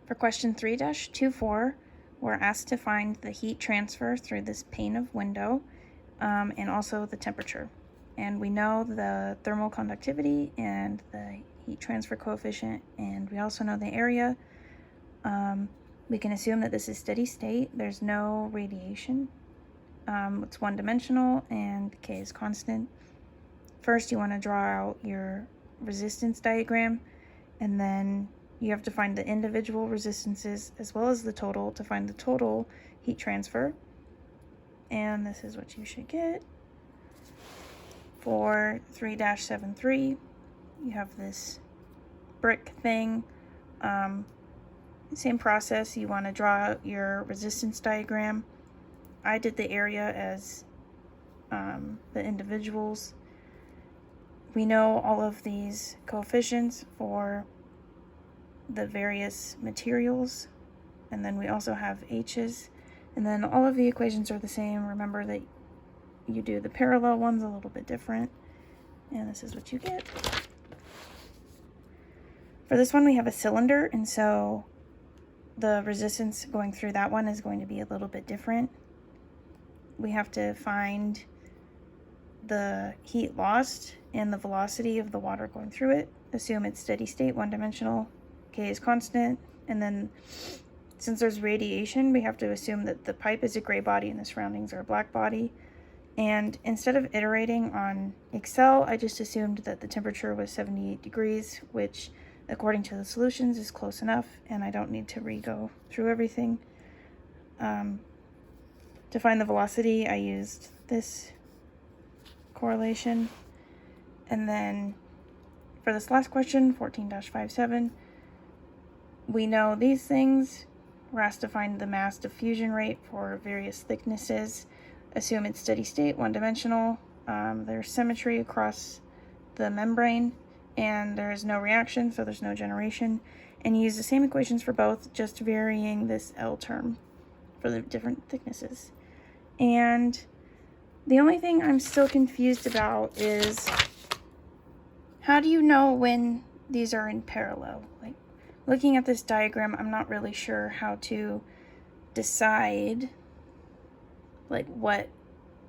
For question 3-24, we're asked to find the heat transfer through this pane of window and also the temperature. And we know the thermal conductivity and the heat transfer coefficient, and we also know the area. We can assume that this is steady state. There's no radiation. It's one-dimensional and K is constant. First, you want to draw out your resistance diagram, and then you have to find the individual resistances as well as the total to find the total heat transfer. And this is what you should get. For 3-73, you have this brick thing. Same process, you want to draw out your resistance diagram. I did the area as the individuals. We know all of these coefficients for the various materials, and then we also have H's, and then all of the equations are the same. Remember that you do the parallel ones a little bit different, and this is what you get. For this one, we have a cylinder, and so the resistance going through that one is going to be a little bit different. We have to find the heat lost and the velocity of the water going through it. Assume it's steady state, one-dimensional, K is constant, and then since there's radiation, we have to assume that the pipe is a gray body and the surroundings are a black body. And instead of iterating on Excel, I just assumed that the temperature was 78 degrees, which according to the solutions is close enough, and I don't need to re-go through everything. To find the velocity, I used this correlation. And then for this last question, 14-57, we know these things. We're asked to find the mass diffusion rate for various thicknesses. Assume it's steady state, one-dimensional. There's symmetry across the membrane, and there's no reaction, so there's no generation. And you use the same equations for both, just varying this L term for the different thicknesses. And the only thing I'm still confused about is, how do you know when these are in parallel? Like, looking at this diagram, I'm not really sure how to decide like what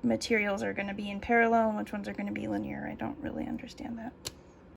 materials are going to be in parallel and which ones are going to be linear. I don't really understand that.